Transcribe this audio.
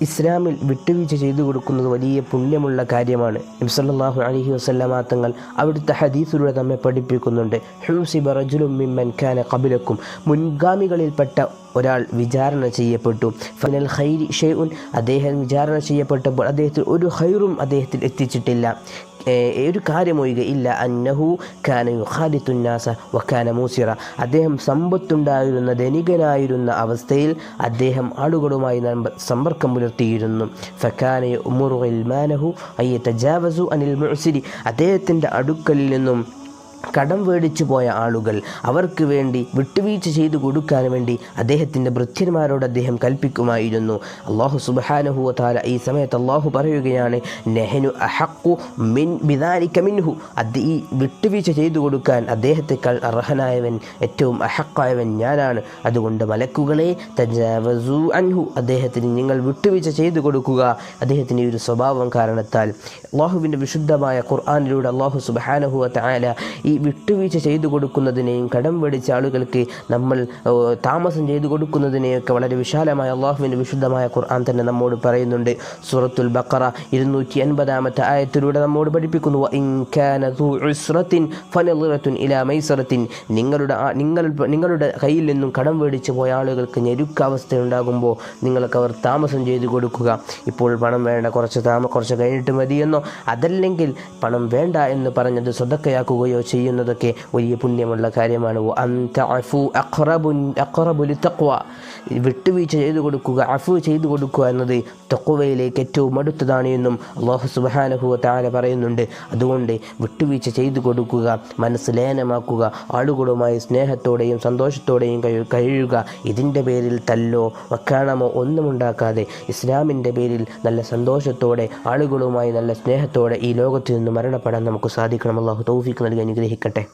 ഇസ്ലാമിൽ വിട്ടുവീഴ്ച ചെയ്തു കൊടുക്കുന്നത് വലിയ പുണ്യമുള്ള കാര്യമാണ്. നബി സല്ലല്ലാഹു അലൈഹി വസല്ലമ തങ്ങൾ അവിടുത്തെ ഹദീസിലൂടെ നമ്മെ പഠിപ്പിക്കുന്നുണ്ട്. ഹുസിബ റജുലുൻ മിമ്മൻ കാന ഖബലക്കും, മുൻഗാമികളിൽപ്പെട്ട ഒരാൾ വിചാരണ ചെയ്യപ്പെട്ടു. ഫിനൽ ഖൈരി ഷൈഉൻ, അദ്ദേഹം വിചാരണ ചെയ്യപ്പെട്ടപ്പോൾ അദ്ദേഹത്തിൽ ഒരു ഖൈറും അദ്ദേഹത്തിൽ എത്തിച്ചിട്ടില്ല, ഒരു കാര്യമൊഴികയില്ല. അന്നഹു കാന യുഖാലിത്തുന്നാസ വകാന മൂസിറ, അദ്ദേഹം സമ്പത്തുണ്ടായിരുന്ന ധനികനായിരുന്ന അവസ്ഥയിൽ അദ്ദേഹം ആളുകളുമായി സമ്പർക്കം പുലർത്തിയിരുന്നു. ഫകാന യഉമുറു ഗിൽമാനഹു അയ്യതജാവസു അനിൽ മുഅ്സിരി, അദ്ദേഹത്തിൻ്റെ അടുക്കലിൽ നിന്നും കടം മേടിച്ചു പോയ ആളുകൾ അവർക്ക് വേണ്ടി വിട്ടുവീഴ്ച ചെയ്തു കൊടുക്കാൻ വേണ്ടി അദ്ദേഹത്തിൻ്റെ ഭൃത്യന്മാരോട് അദ്ദേഹം കൽപ്പിക്കുമായിരുന്നു. അല്ലാഹു സുബ്ഹാനഹു വ തആല ഈ സമയത്ത് അല്ലാഹു പറയുകയാണ്, നഹ്നു അഹഖു മിൻ ബിദാലിക മിൻഹു, ഈ വിട്ടുവീഴ്ച ചെയ്തു കൊടുക്കാൻ അദ്ദേഹത്തെക്കാൾ അർഹനായവൻ, ഏറ്റവും അഹഖായവൻ ഞാനാണ്. അതുകൊണ്ട് മലക്കുകളെ തജാവസു അൻഹു, അദ്ദേഹത്തിന് നിങ്ങൾ വിട്ടുവീഴ്ച ചെയ്തു കൊടുക്കുക. അദ്ദേഹത്തിൻ്റെ ഒരു സ്വഭാവം കാരണത്താൽ അല്ലാഹുവിൻ്റെ വിശുദ്ധമായ ഖുർആനിലൂടെ അല്ലാഹു സുബ്ഹാനഹു വ തആല ഈ വിട്ടുവീഴ്ച ചെയ്തു കൊടുക്കുന്നതിനെയും കടം മേടിച്ച ആളുകൾക്ക് നമ്മൾ താമസം ചെയ്തു കൊടുക്കുന്നതിനെയൊക്കെ വളരെ വിശാലമായ അള്ളാഹുവിൻ്റെ വിശുദ്ധമായ ഖുർആൻ തന്നെ നമ്മോട് പറയുന്നുണ്ട്. സൂറത്തുൽ ബഖറ 280 ആയത്തിലൂടെ നമ്മോട് പഠിപ്പിക്കുന്നു, ഇൻ കാന ദു ഉസ്റത്തിൻ ഫനളിറത്തുൻ ഇലാ മൈസറത്തിൻ, നിങ്ങളുടെ കയ്യിൽ നിന്നും കടം മേടിച്ചു പോയ ആളുകൾക്ക് ഞെരുക്കാവസ്ഥയുണ്ടാകുമ്പോൾ നിങ്ങൾക്ക് അവർ താമസം ചെയ്തു കൊടുക്കുക. ഇപ്പോൾ പണം വേണ്ട, കുറച്ച് കഴിഞ്ഞിട്ട് മതിയെന്നോ അതല്ലെങ്കിൽ പണം വേണ്ട എന്ന് പറഞ്ഞത് സ്വതക്കയാക്കുകയോ ചെയ്യുന്നതൊക്കെ വലിയ പുണ്യമുള്ള കാര്യമാണ്. വിട്ടുവീഴ്ച ചെയ്തു കൊടുക്കുക, അഫു ചെയ്തു കൊടുക്കുക എന്നത് തഖ്വയിലേക്ക് ഏറ്റവും അടുത്തതാണ് എന്നും അല്ലാഹു സുബ്ഹാനഹു വ തആല പറയുന്നുണ്ട്. അതുകൊണ്ട് വിട്ടുവീഴ്ച ചെയ്തു കൊടുക്കുക, മനസ്സ് ലയനമാക്കുക, ആളുകളുമായി സ്നേഹത്തോടെയും സന്തോഷത്തോടെയും കഴിയുക. ഇതിൻ്റെ പേരിൽ തല്ലോ വക്കാണമോ ഒന്നും ഉണ്ടാക്കാതെ ഇസ്ലാമിൻ്റെ പേരിൽ നല്ല സന്തോഷത്തോടെ ആളുകളുമായി നല്ല സ്നേഹത്തോടെ ഈ ലോകത്ത് നിന്ന് മരണപ്പെടാൻ നമുക്ക് സാധിക്കണം. അല്ലാഹു തൗഫീഖ് നൽകി അനുഗ്രഹിക്കട്ടെ.